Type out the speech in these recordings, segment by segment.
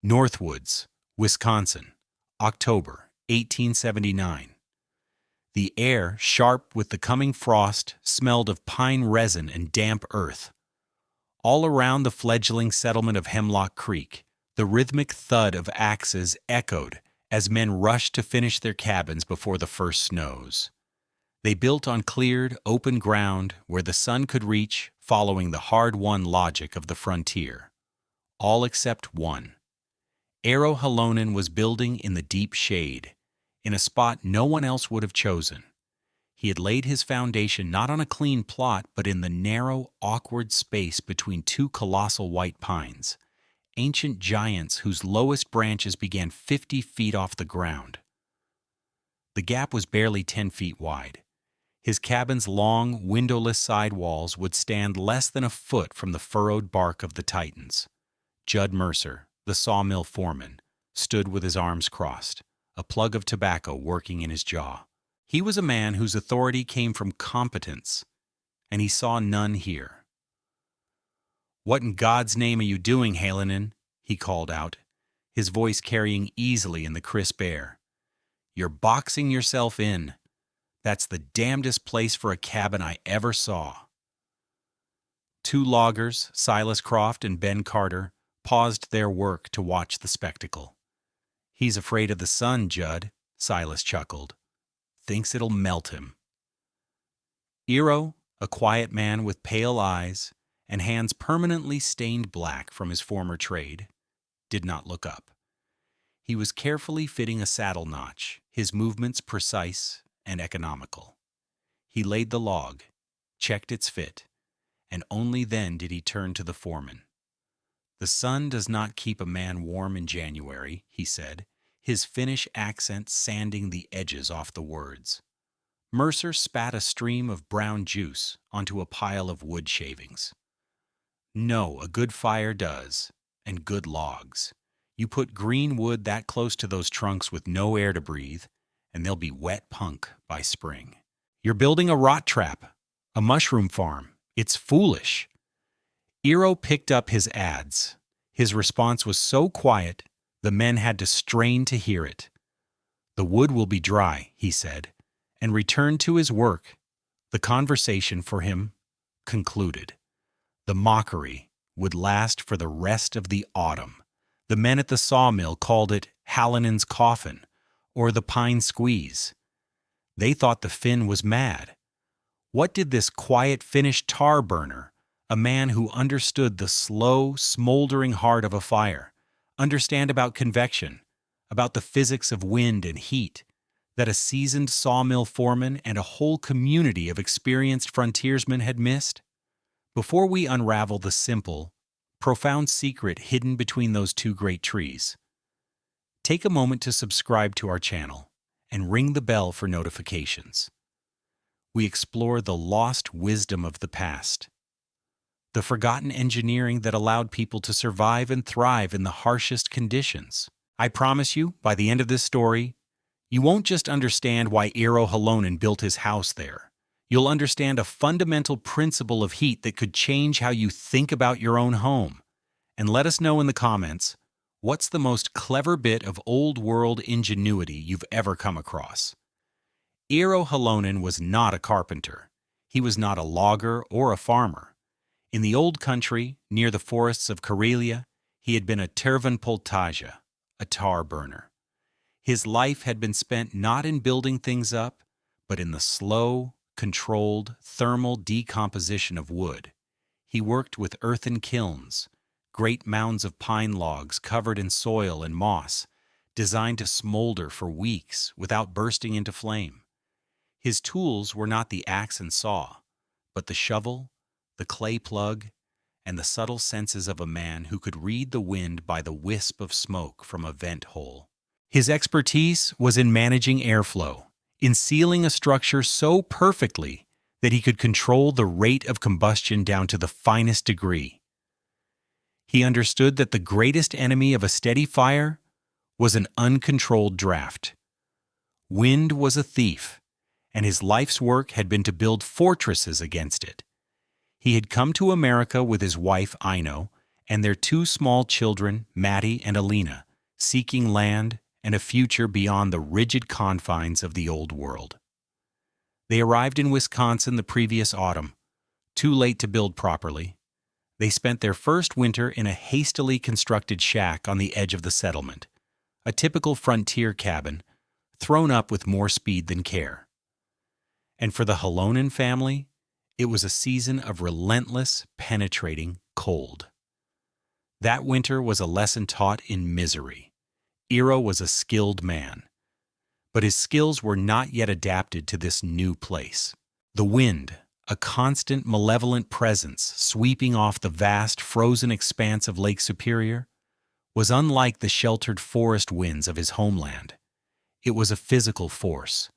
Northwoods, Wisconsin, October 1879. The air, sharp with the coming frost, smelled of pine resin and damp earth. All around the fledgling settlement of Hemlock Creek, the rhythmic thud of axes echoed as men rushed to finish their cabins before the first snows. They built on cleared, open ground where the sun could reach, following the hard-won logic of the frontier. All except one. Eero Halonen was building in the deep shade, in a spot no one else would have chosen. He had laid his foundation not on a clean plot, but in the narrow, awkward space between two colossal white pines, ancient giants whose lowest branches began 50 feet off the ground. The gap was barely 10 feet wide. His cabin's long, windowless side walls would stand less than a foot from the furrowed bark of the Titans. Judd Mercer, the sawmill foreman, stood with his arms crossed, a plug of tobacco working in his jaw. He was a man whose authority came from competence, and he saw none here. "What in God's name are you doing, Halonen?" he called out, his voice carrying easily in the crisp air. "You're boxing yourself in. That's the damnedest place for a cabin I ever saw." Two loggers, Silas Croft and Ben Carter, paused their work to watch the spectacle. "He's afraid of the sun, Judd," Silas chuckled. "Thinks it'll melt him." Eero, a quiet man with pale eyes and hands permanently stained black from his former trade, did not look up. He was carefully fitting a saddle notch, his movements precise and economical. He laid the log, checked its fit, and only then did he turn to the foreman. "The sun does not keep a man warm in January," he said, his Finnish accent sanding the edges off the words. Mercer spat a stream of brown juice onto a pile of wood shavings. "No, a good fire does, and good logs. You put green wood that close to those trunks with no air to breathe, and they'll be wet punk by spring. You're building a rot trap, a mushroom farm. It's foolish." Eero picked up his adze. His response was so quiet, the men had to strain to hear it. "The wood will be dry," he said, and returned to his work. The conversation for him concluded. The mockery would last for the rest of the autumn. The men at the sawmill called it Halonen's coffin, or the pine squeeze. They thought the Finn was mad. What did this quiet Finnish tar burner, a man who understood the slow, smoldering heart of a fire, understand about convection, about the physics of wind and heat, that a seasoned sawmill foreman and a whole community of experienced frontiersmen had missed? Before we unravel the simple, profound secret hidden between those two great trees, take a moment to subscribe to our channel and ring the bell for notifications. We explore the lost wisdom of the past, the forgotten engineering that allowed people to survive and thrive in the harshest conditions. I promise you, by the end of this story, you won't just understand why Eero Halonen built his house there. You'll understand a fundamental principle of heat that could change how you think about your own home. And let us know in the comments, what's the most clever bit of old-world ingenuity you've ever come across? Eero Halonen was not a carpenter. He was not a logger or a farmer. In the old country, near the forests of Karelia, he had been a tervanpoltaja, a tar burner. His life had been spent not in building things up, but in the slow, controlled, thermal decomposition of wood. He worked with earthen kilns, great mounds of pine logs covered in soil and moss, designed to smolder for weeks without bursting into flame. His tools were not the axe and saw, but the shovel, the clay plug, and the subtle senses of a man who could read the wind by the wisp of smoke from a vent hole. His expertise was in managing airflow, in sealing a structure so perfectly that he could control the rate of combustion down to the finest degree. He understood that the greatest enemy of a steady fire was an uncontrolled draft. Wind was a thief, and his life's work had been to build fortresses against it. He had come to America with his wife, Ino, and their two small children, Maddie and Alina, seeking land and a future beyond the rigid confines of the old world. They arrived in Wisconsin the previous autumn, too late to build properly. They spent their first winter in a hastily constructed shack on the edge of the settlement, a typical frontier cabin, thrown up with more speed than care. And for the Halonen family, it was a season of relentless, penetrating cold. That winter was a lesson taught in misery. Eero was a skilled man, but his skills were not yet adapted to this new place. The wind, a constant malevolent presence sweeping off the vast frozen expanse of Lake Superior, was unlike the sheltered forest winds of his homeland. It was a physical force,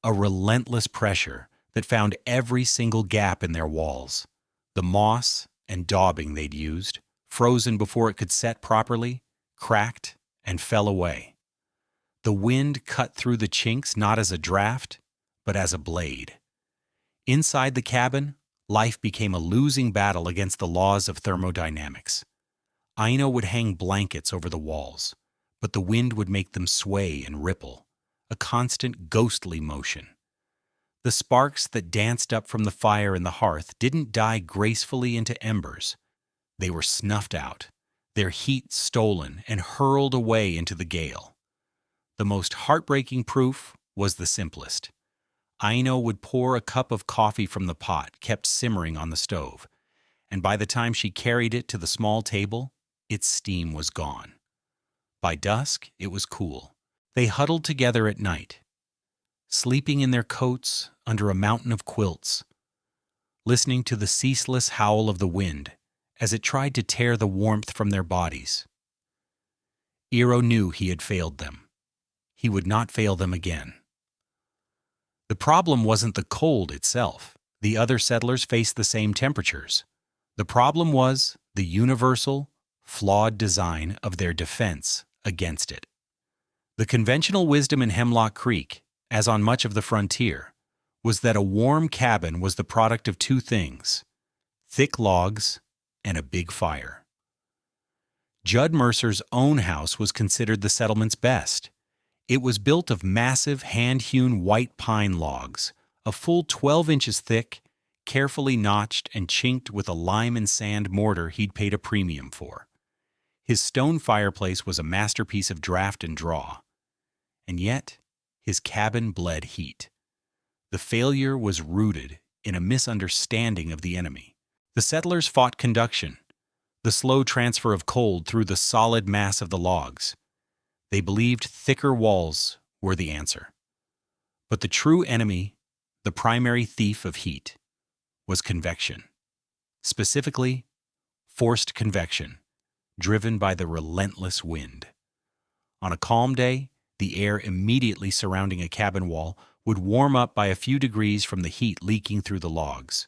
a relentless pressure that found every single gap in their walls. The moss and daubing they'd used, frozen before it could set properly, cracked and fell away. The wind cut through the chinks not as a draft, but as a blade. Inside the cabin, life became a losing battle against the laws of thermodynamics. Aino would hang blankets over the walls, but the wind would make them sway and ripple, a constant ghostly motion. The sparks that danced up from the fire in the hearth didn't die gracefully into embers. They were snuffed out, their heat stolen and hurled away into the gale. The most heartbreaking proof was the simplest. Aino would pour a cup of coffee from the pot kept simmering on the stove, and by the time she carried it to the small table, its steam was gone. By dusk, it was cool. They huddled together at night, sleeping in their coats under a mountain of quilts, listening to the ceaseless howl of the wind as it tried to tear the warmth from their bodies. Eero knew he had failed them. He would not fail them again. The problem wasn't the cold itself. The other settlers faced the same temperatures. The problem was the universal, flawed design of their defense against it. The conventional wisdom in Hemlock Creek, as on much of the frontier, was that a warm cabin was the product of two things: thick logs and a big fire. Judd Mercer's own house was considered the settlement's best. It was built of massive hand-hewn white pine logs, a full 12 inches thick, carefully notched and chinked with a lime and sand mortar he'd paid a premium for. His stone fireplace was a masterpiece of draft and draw. And yet, his cabin bled heat. The failure was rooted in a misunderstanding of the enemy. The settlers fought conduction, the slow transfer of cold through the solid mass of the logs. They believed thicker walls were the answer. But the true enemy, the primary thief of heat, was convection. Specifically, forced convection, driven by the relentless wind. On a calm day, the air immediately surrounding a cabin wall would warm up by a few degrees from the heat leaking through the logs.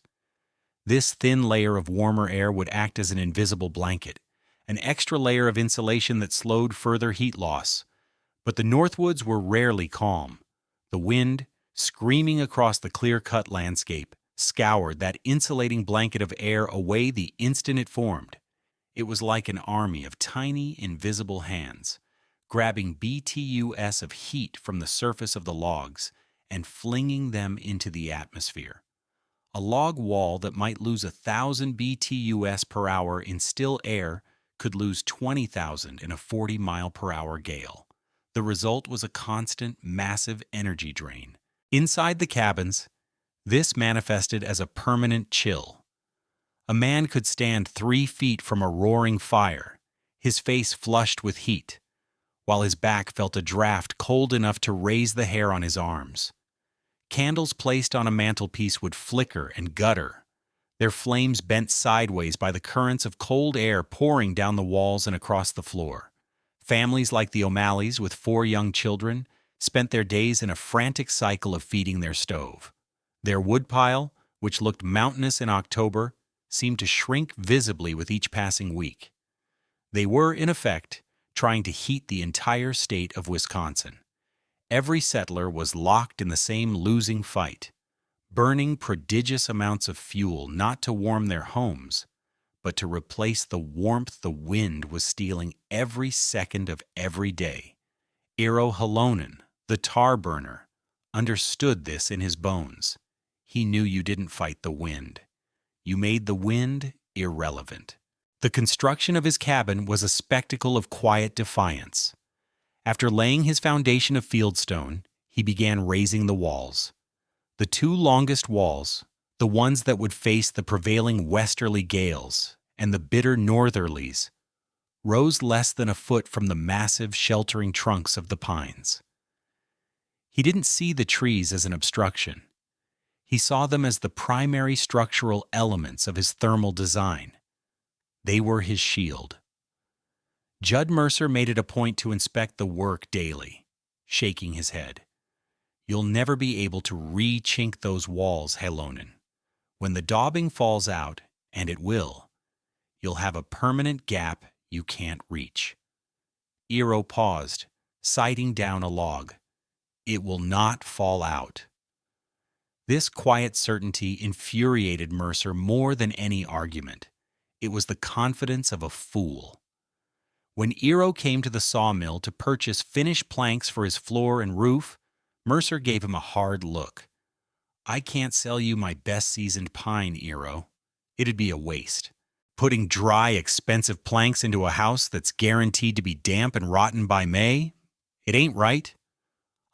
This thin layer of warmer air would act as an invisible blanket, an extra layer of insulation that slowed further heat loss. But the Northwoods were rarely calm. The wind, screaming across the clear-cut landscape, scoured that insulating blanket of air away the instant it formed. It was like an army of tiny, invisible hands, grabbing BTUs of heat from the surface of the logs and flinging them into the atmosphere. A log wall that might lose 1,000 BTUs per hour in still air could lose 20,000 in a 40-mile-per-hour gale. The result was a constant, massive energy drain. Inside the cabins, this manifested as a permanent chill. A man could stand 3 feet from a roaring fire, his face flushed with heat, while his back felt a draft cold enough to raise the hair on his arms. Candles placed on a mantelpiece would flicker and gutter, their flames bent sideways by the currents of cold air pouring down the walls and across the floor. Families like the O'Malleys, with 4 young children, spent their days in a frantic cycle of feeding their stove. Their woodpile, which looked mountainous in October, seemed to shrink visibly with each passing week. They were, in effect, trying to heat the entire state of Wisconsin. Every settler was locked in the same losing fight, burning prodigious amounts of fuel not to warm their homes, but to replace the warmth the wind was stealing every second of every day. Eero Halonen, the tar burner, understood this in his bones. He knew you didn't fight the wind. You made the wind irrelevant. The construction of his cabin was a spectacle of quiet defiance. After laying his foundation of fieldstone, he began raising the walls. The two longest walls, the ones that would face the prevailing westerly gales and the bitter northerlies, rose less than a foot from the massive sheltering trunks of the pines. He didn't see the trees as an obstruction. He saw them as the primary structural elements of his thermal design. They were his shield. Judd Mercer made it a point to inspect the work daily, shaking his head. You'll never be able to re-chink those walls, Halonen. When the daubing falls out, and it will, you'll have a permanent gap you can't reach. Eero paused, sighting down a log. It will not fall out. This quiet certainty infuriated Mercer more than any argument. It was the confidence of a fool. When Eero came to the sawmill to purchase finished planks for his floor and roof, Mercer gave him a hard look. I can't sell you my best seasoned pine, Eero. It'd be a waste. Putting dry, expensive planks into a house that's guaranteed to be damp and rotten by May? It ain't right.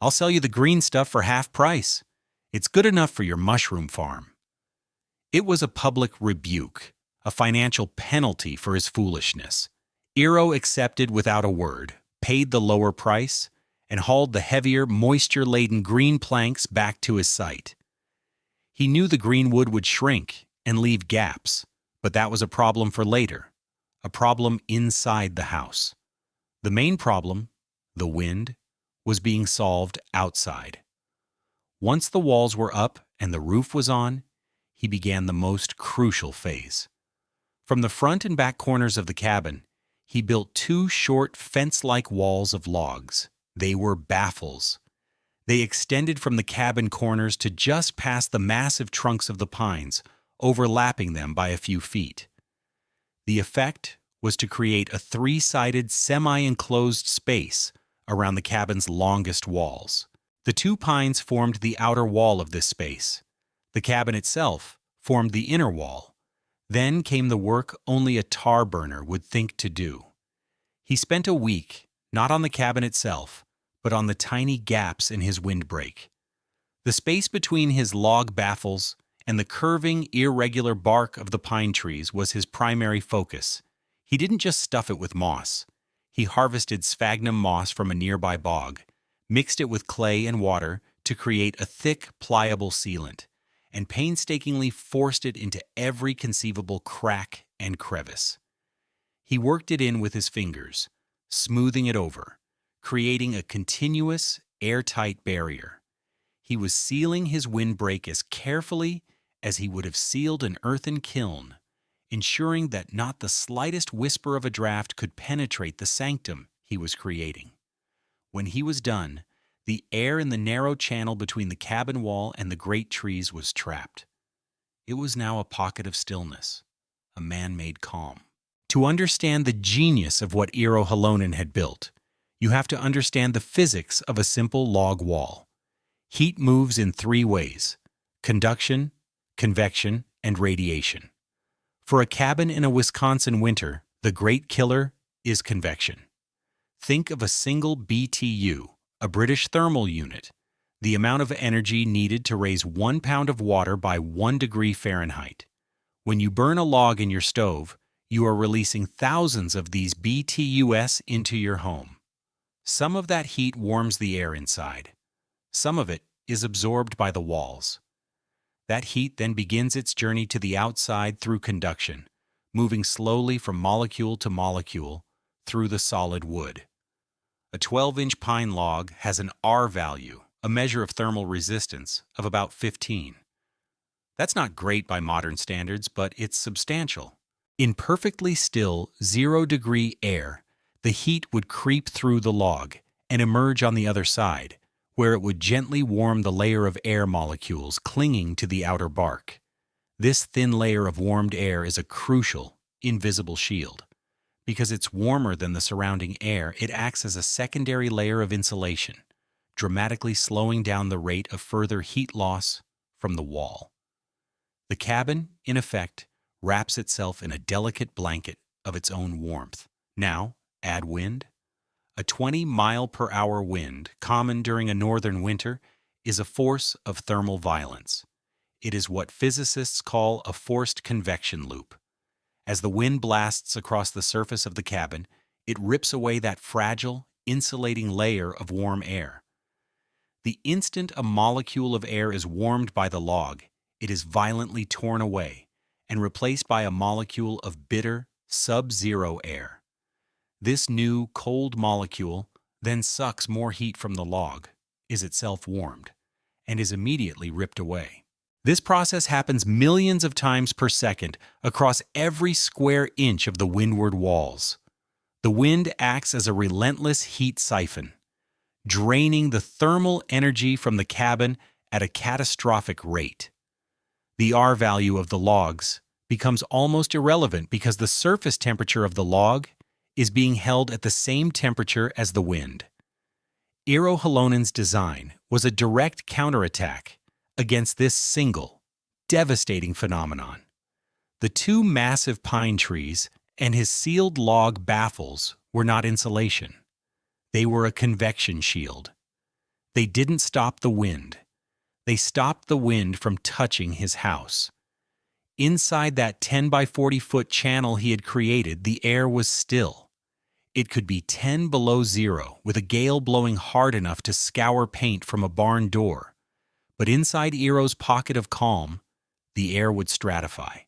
I'll sell you the green stuff for half price. It's good enough for your mushroom farm. It was a public rebuke, a financial penalty for his foolishness. Eero accepted without a word, paid the lower price, and hauled the heavier, moisture-laden green planks back to his site. He knew the green wood would shrink and leave gaps, but that was a problem for later, a problem inside the house. The main problem, the wind, was being solved outside. Once the walls were up and the roof was on, he began the most crucial phase. From the front and back corners of the cabin, he built two short fence-like walls of logs. They were baffles. They extended from the cabin corners to just past the massive trunks of the pines, overlapping them by a few feet. The effect was to create a three-sided semi-enclosed space around the cabin's longest walls. The two pines formed the outer wall of this space. The cabin itself formed the inner wall. Then came the work only a tar burner would think to do. He spent a week, not on the cabin itself, but on the tiny gaps in his windbreak. The space between his log baffles and the curving, irregular bark of the pine trees was his primary focus. He didn't just stuff it with moss. He harvested sphagnum moss from a nearby bog, mixed it with clay and water to create a thick, pliable sealant, and painstakingly forced it into every conceivable crack and crevice. He worked it in with his fingers, smoothing it over, creating a continuous, airtight barrier. He was sealing his windbreak as carefully as he would have sealed an earthen kiln, ensuring that not the slightest whisper of a draft could penetrate the sanctum he was creating. When he was done, the air in the narrow channel between the cabin wall and the great trees was trapped. It was now a pocket of stillness, a man-made calm. To understand the genius of what Eero Halonen had built, you have to understand the physics of a simple log wall. Heat moves in three ways: conduction, convection, and radiation. For a cabin in a Wisconsin winter, the great killer is convection. Think of a single BTU, a British thermal unit, the amount of energy needed to raise 1 pound of water by 1 degree Fahrenheit. When you burn a log in your stove, you are releasing thousands of these BTUs into your home. Some of that heat warms the air inside. Some of it is absorbed by the walls. That heat then begins its journey to the outside through conduction, moving slowly from molecule to molecule through the solid wood. A 12-inch pine log has an R value, a measure of thermal resistance, of about 15. That's not great by modern standards, but it's substantial. In perfectly still, 0-degree air, the heat would creep through the log and emerge on the other side, where it would gently warm the layer of air molecules clinging to the outer bark. This thin layer of warmed air is a crucial, invisible shield. Because it's warmer than the surrounding air, it acts as a secondary layer of insulation, dramatically slowing down the rate of further heat loss from the wall. The cabin, in effect, wraps itself in a delicate blanket of its own warmth. Now, add wind. A 20-mile-per-hour wind, common during a northern winter, is a force of thermal violence. It is what physicists call a forced convection loop. As the wind blasts across the surface of the cabin, it rips away that fragile, insulating layer of warm air. The instant a molecule of air is warmed by the log, it is violently torn away and replaced by a molecule of bitter, sub-zero air. This new, cold molecule then sucks more heat from the log, is itself warmed, and is immediately ripped away. This process happens millions of times per second across every square inch of the windward walls. The wind acts as a relentless heat siphon, draining the thermal energy from the cabin at a catastrophic rate. The R value of the logs becomes almost irrelevant because the surface temperature of the log is being held at the same temperature as the wind. Eero Halonen's design was a direct counterattack against this single, devastating phenomenon. The two massive pine trees and his sealed log baffles were not insulation. They were a convection shield. They didn't stop the wind. They stopped the wind from touching his house. Inside that 10 by 40 foot channel he had created, the air was still. It could be 10 below zero, with a gale blowing hard enough to scour paint from a barn door. But inside Eero's pocket of calm, the air would stratify.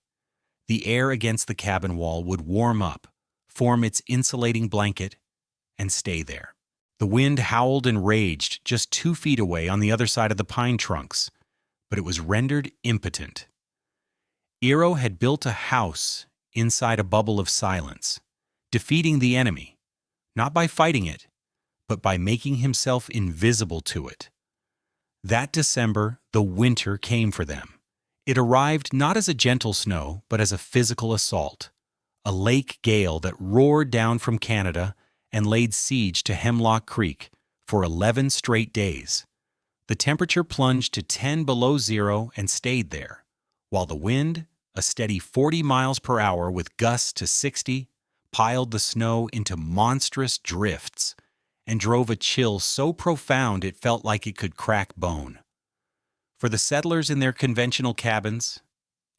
The air against the cabin wall would warm up, form its insulating blanket, and stay there. The wind howled and raged just 2 feet away on the other side of the pine trunks, but it was rendered impotent. Eero had built a house inside a bubble of silence, defeating the enemy, not by fighting it, but by making himself invisible to it. That December, the winter came for them. It arrived not as a gentle snow, but as a physical assault, a lake gale that roared down from Canada and laid siege to Hemlock Creek for 11 straight days. The temperature plunged to 10 below zero and stayed there, while the wind, a steady 40 miles per hour with gusts to 60, piled the snow into monstrous drifts and drove a chill so profound it felt like it could crack bone. For the settlers in their conventional cabins,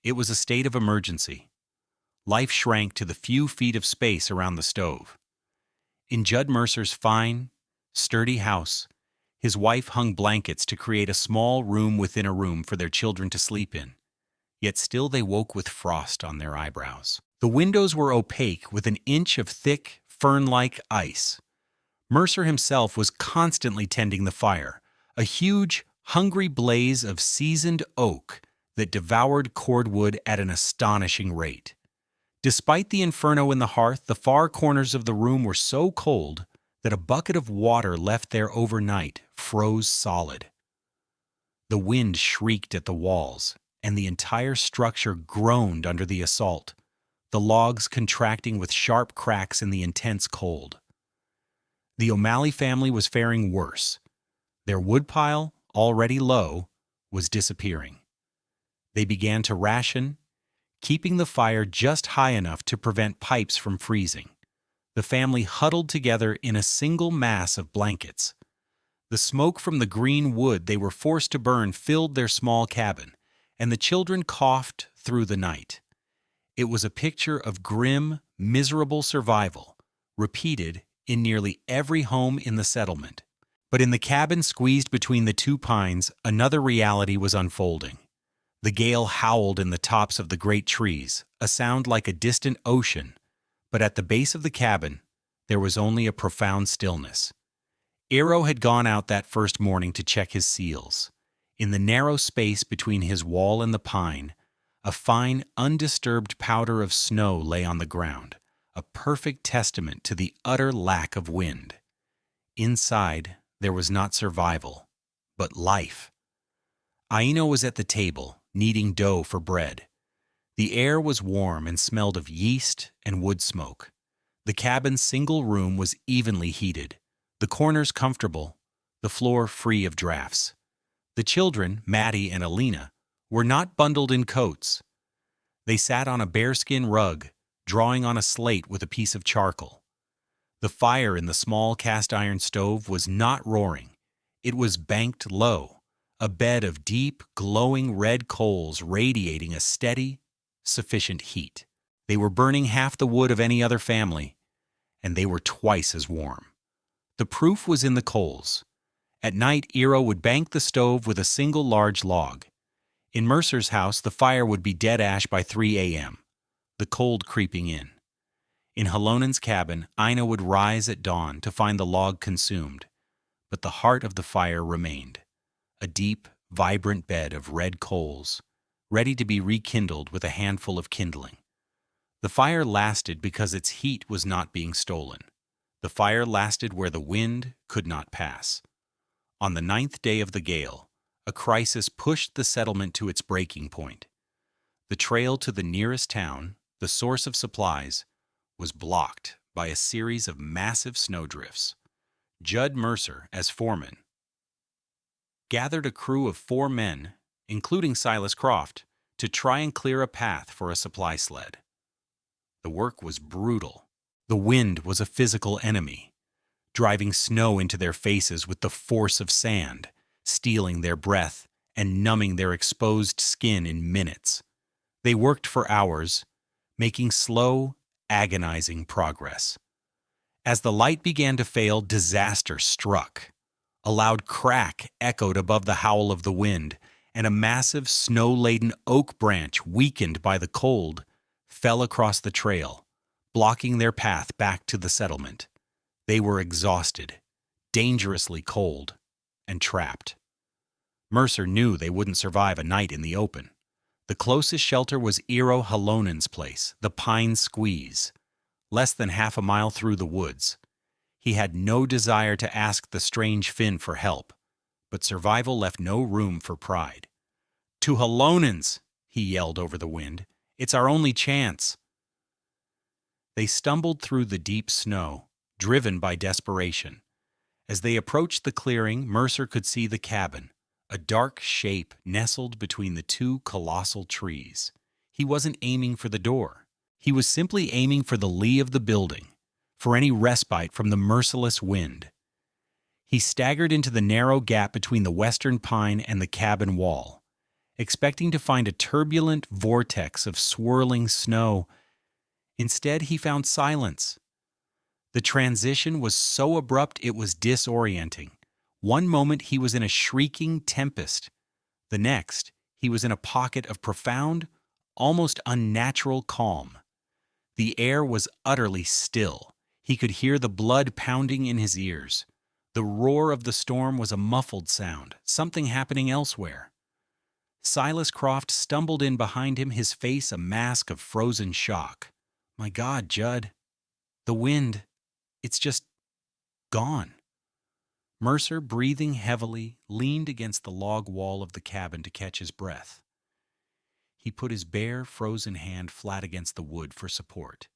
it was a state of emergency. Life shrank to the few feet of space around the stove. In Judd Mercer's fine, sturdy house, his wife hung blankets to create a small room within a room for their children to sleep in. Yet still they woke with frost on their eyebrows. The windows were opaque with an inch of thick, fern-like ice. Mercer himself was constantly tending the fire, a huge, hungry blaze of seasoned oak that devoured cordwood at an astonishing rate. Despite the inferno in the hearth, the far corners of the room were so cold that a bucket of water left there overnight froze solid. The wind shrieked at the walls, and the entire structure groaned under the assault, the logs contracting with sharp cracks in the intense cold. The O'Malley family was faring worse. Their woodpile, already low, was disappearing. They began to ration, keeping the fire just high enough to prevent pipes from freezing. The family huddled together in a single mass of blankets. The smoke from the green wood they were forced to burn filled their small cabin, and the children coughed through the night. It was a picture of grim, miserable survival, repeated in nearly every home in the settlement. But in the cabin squeezed between the two pines, another reality was unfolding. The gale howled in the tops of the great trees, a sound like a distant ocean, but at the base of the cabin, there was only a profound stillness. Eero had gone out that first morning to check his seals. In the narrow space between his wall and the pine, a fine, undisturbed powder of snow lay on the ground, a perfect testament to the utter lack of wind. Inside, there was not survival, but life. Aino was at the table, kneading dough for bread. The air was warm and smelled of yeast and wood smoke. The cabin's single room was evenly heated, the corners comfortable, the floor free of drafts. The children, Maddie and Alina, were not bundled in coats. They sat on a bearskin rug, drawing on a slate with a piece of charcoal. The fire in the small cast-iron stove was not roaring. It was banked low, a bed of deep, glowing red coals radiating a steady, sufficient heat. They were burning half the wood of any other family, and they were twice as warm. The proof was in the coals. At night, Eero would bank the stove with a single large log. In Mercer's house, the fire would be dead ash by 3 a.m., the cold creeping in. In Halonen's cabin, Ina would rise at dawn to find the log consumed, but the heart of the fire remained, a deep, vibrant bed of red coals, ready to be rekindled with a handful of kindling. The fire lasted because its heat was not being stolen. The fire lasted where the wind could not pass. On the 9th day of the gale, a crisis pushed the settlement to its breaking point. The trail to the nearest town, the source of supplies, was blocked by a series of massive snowdrifts. Judd Mercer, as foreman, gathered a crew of 4 men, including Silas Croft, to try and clear a path for a supply sled. The work was brutal. The wind was a physical enemy, driving snow into their faces with the force of sand, stealing their breath and numbing their exposed skin in minutes. They worked for hours, making slow, agonizing progress. As the light began to fail, disaster struck. A loud crack echoed above the howl of the wind, and a massive snow-laden oak branch, weakened by the cold, fell across the trail, blocking their path back to the settlement. They were exhausted, dangerously cold, and trapped. Mercer knew they wouldn't survive a night in the open. The closest shelter was Eero Halonen's place, the Pine Squeeze, less than half a mile through the woods. He had no desire to ask the strange Finn for help, but survival left no room for pride. "To Halonen's!" he yelled over the wind. "It's our only chance." They stumbled through the deep snow, driven by desperation. As they approached the clearing, Mercer could see the cabin, a dark shape nestled between the 2 colossal trees. He wasn't aiming for the door. He was simply aiming for the lee of the building, for any respite from the merciless wind. He staggered into the narrow gap between the western pine and the cabin wall, expecting to find a turbulent vortex of swirling snow. Instead, he found silence. The transition was so abrupt it was disorienting. One moment he was in a shrieking tempest. The next, he was in a pocket of profound, almost unnatural calm. The air was utterly still. He could hear the blood pounding in his ears. The roar of the storm was a muffled sound, something happening elsewhere. Silas Croft stumbled in behind him, his face a mask of frozen shock. "My God, Judd. The wind, it's just gone." Mercer, breathing heavily, leaned against the log wall of the cabin to catch his breath. He put his bare, frozen hand flat against the wood for support.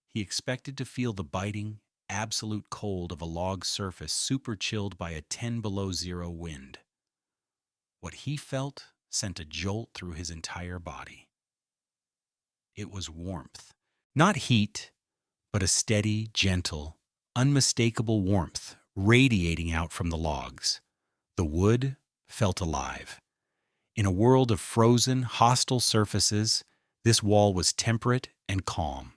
He expected to feel the biting, absolute cold of a log surface super-chilled by a 10 below zero wind. What he felt sent a jolt through his entire body. It was warmth. Not heat, but a steady, gentle, unmistakable warmth radiating out from the logs. The wood felt alive. In a world of frozen, hostile surfaces, this wall was temperate and calm.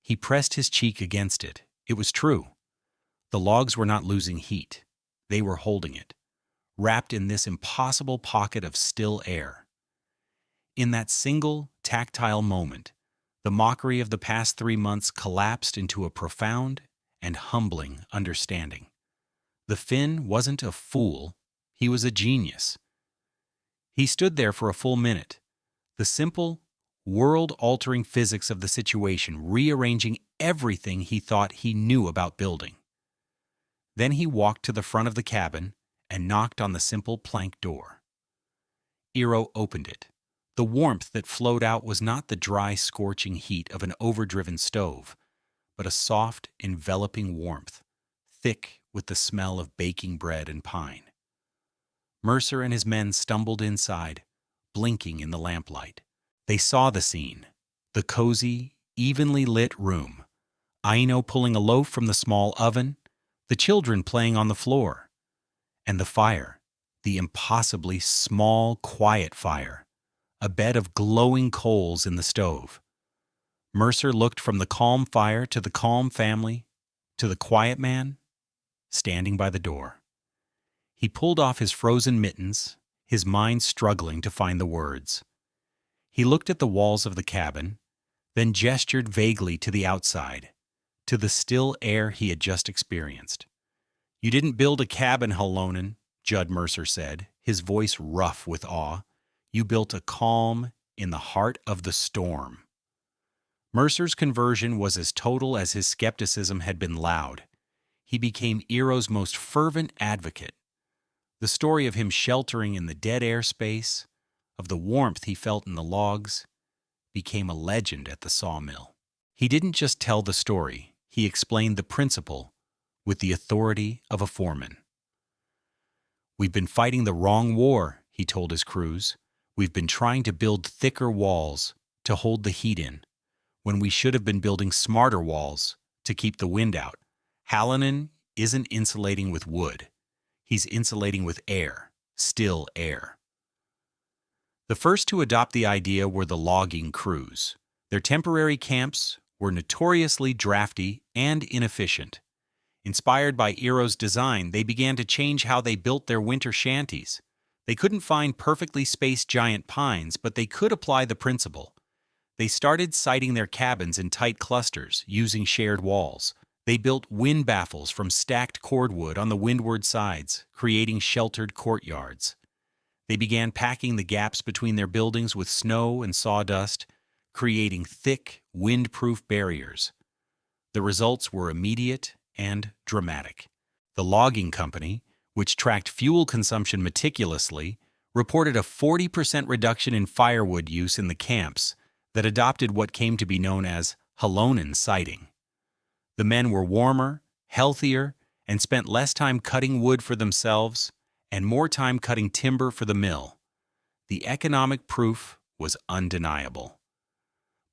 He pressed his cheek against it. It was true. The logs were not losing heat. They were holding it, wrapped in this impossible pocket of still air. In that single, tactile moment, the mockery of the past 3 months collapsed into a profound and humbling understanding. The Finn wasn't a fool. He was a genius. He stood there for a full minute, the simple, world-altering physics of the situation rearranging everything he thought he knew about building. Then he walked to the front of the cabin and knocked on the simple plank door. Eero opened it. The warmth that flowed out was not the dry, scorching heat of an overdriven stove, but a soft, enveloping warmth, thick with the smell of baking bread and pine. Mercer and his men stumbled inside, blinking in the lamplight. They saw the scene, the cozy, evenly lit room, Aino pulling a loaf from the small oven, the children playing on the floor, and the fire, the impossibly small, quiet fire, a bed of glowing coals in the stove. Mercer looked from the calm fire to the calm family, to the quiet man, standing by the door. He pulled off his frozen mittens, his mind struggling to find the words. He looked at the walls of the cabin, then gestured vaguely to the outside, to the still air he had just experienced. "You didn't build a cabin, Halonen," Judd Mercer said, his voice rough with awe. "You built a calm in the heart of the storm." Mercer's conversion was as total as his skepticism had been loud. He became Eero's most fervent advocate. The story of him sheltering in the dead air space, of the warmth he felt in the logs, became a legend at the sawmill. He didn't just tell the story, he explained the principle with the authority of a foreman. "We've been fighting the wrong war," he told his crews. "We've been trying to build thicker walls to hold the heat in, when we should have been building smarter walls to keep the wind out. Halonen isn't insulating with wood. He's insulating with air, still air." The first to adopt the idea were the logging crews. Their temporary camps were notoriously drafty and inefficient. Inspired by Eero's design, they began to change how they built their winter shanties. They couldn't find perfectly spaced giant pines, but they could apply the principle. They started siting their cabins in tight clusters, using shared walls. They built wind baffles from stacked cordwood on the windward sides, creating sheltered courtyards. They began packing the gaps between their buildings with snow and sawdust, creating thick, wind-proof barriers. The results were immediate and dramatic. The logging company, which tracked fuel consumption meticulously, reported a 40% reduction in firewood use in the camps that adopted what came to be known as Halonen siting. The men were warmer, healthier, and spent less time cutting wood for themselves and more time cutting timber for the mill. The economic proof was undeniable.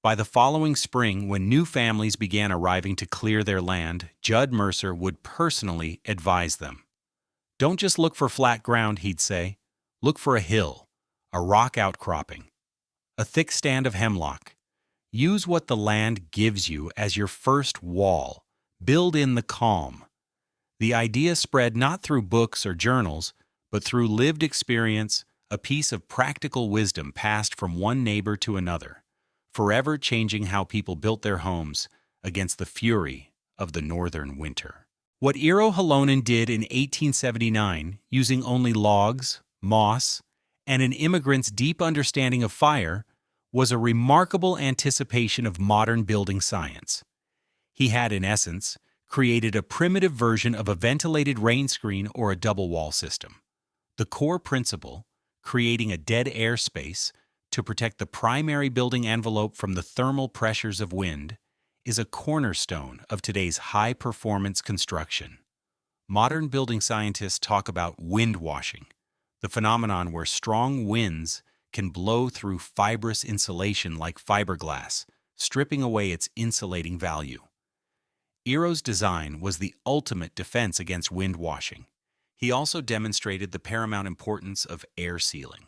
By the following spring, when new families began arriving to clear their land, Judd Mercer would personally advise them. "Don't just look for flat ground," he'd say. "Look for a hill, a rock outcropping, a thick stand of hemlock. Use what the land gives you as your first wall. Build in the calm." The idea spread not through books or journals, but through lived experience, a piece of practical wisdom passed from one neighbor to another, forever changing how people built their homes against the fury of the northern winter. What Eero Halonen did in 1879, using only logs, moss, and an immigrant's deep understanding of fire, was a remarkable anticipation of modern building science. He had, in essence, created a primitive version of a ventilated rain screen or a double wall system. The core principle, creating a dead air space to protect the primary building envelope from the thermal pressures of wind, is a cornerstone of today's high-performance construction. Modern building scientists talk about wind washing, the phenomenon where strong winds can blow through fibrous insulation like fiberglass, stripping away its insulating value. Eero's design was the ultimate defense against wind washing. He also demonstrated the paramount importance of air sealing.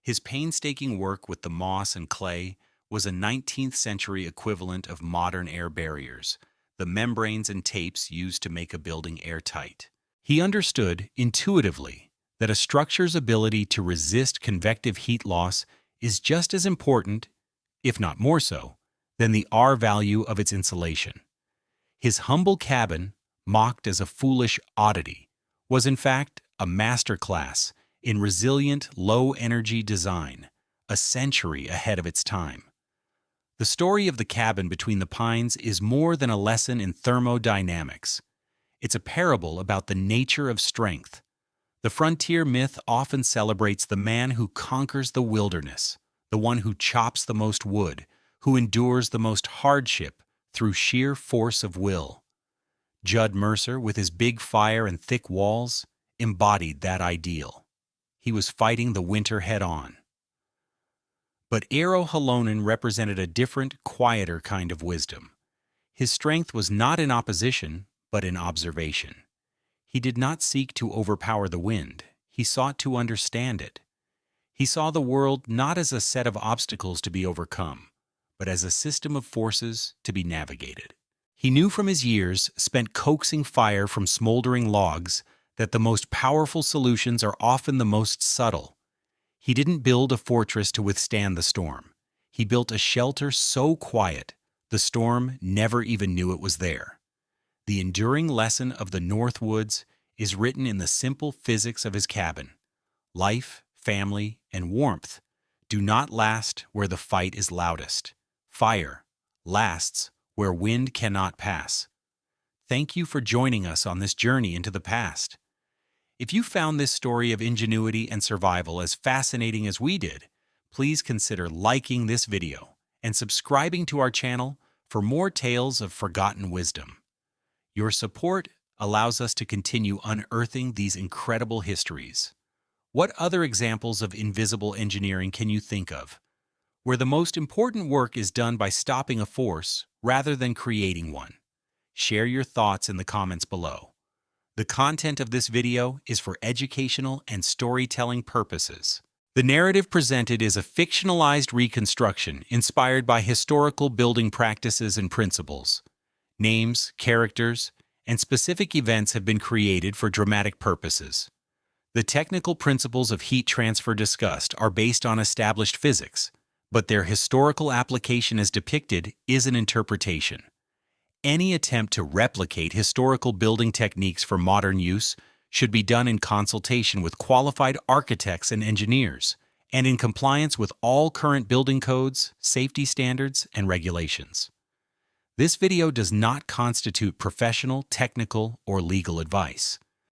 His painstaking work with the moss and clay was a 19th century equivalent of modern air barriers, the membranes and tapes used to make a building airtight. He understood intuitively that a structure's ability to resist convective heat loss is just as important, if not more so, than the R value of its insulation. His humble cabin, mocked as a foolish oddity, was in fact a masterclass in resilient, low-energy design, a century ahead of its time. The story of the cabin between the pines is more than a lesson in thermodynamics. It's a parable about the nature of strength. The frontier myth often celebrates the man who conquers the wilderness, the one who chops the most wood, who endures the most hardship through sheer force of will. Judd Mercer, with his big fire and thick walls, embodied that ideal. He was fighting the winter head-on. But Eero Halonen represented a different, quieter kind of wisdom. His strength was not in opposition, but in observation. He did not seek to overpower the wind. He sought to understand it. He saw the world not as a set of obstacles to be overcome, but as a system of forces to be navigated. He knew from his years spent coaxing fire from smoldering logs that the most powerful solutions are often the most subtle. He didn't build a fortress to withstand the storm. He built a shelter so quiet, the storm never even knew it was there. The enduring lesson of the Northwoods is written in the simple physics of his cabin. Life, family, and warmth do not last where the fight is loudest. Fire lasts where wind cannot pass. Thank you for joining us on this journey into the past. If you found this story of ingenuity and survival as fascinating as we did, please consider liking this video and subscribing to our channel for more tales of forgotten wisdom. Your support allows us to continue unearthing these incredible histories. What other examples of invisible engineering can you think of, where the most important work is done by stopping a force rather than creating one? Share your thoughts in the comments below. The content of this video is for educational and storytelling purposes. The narrative presented is a fictionalized reconstruction inspired by historical building practices and principles. Names, characters, and specific events have been created for dramatic purposes. The technical principles of heat transfer discussed are based on established physics, but their historical application as depicted is an interpretation. Any attempt to replicate historical building techniques for modern use should be done in consultation with qualified architects and engineers, and in compliance with all current building codes, safety standards, and regulations. This video does not constitute professional, technical, or legal advice.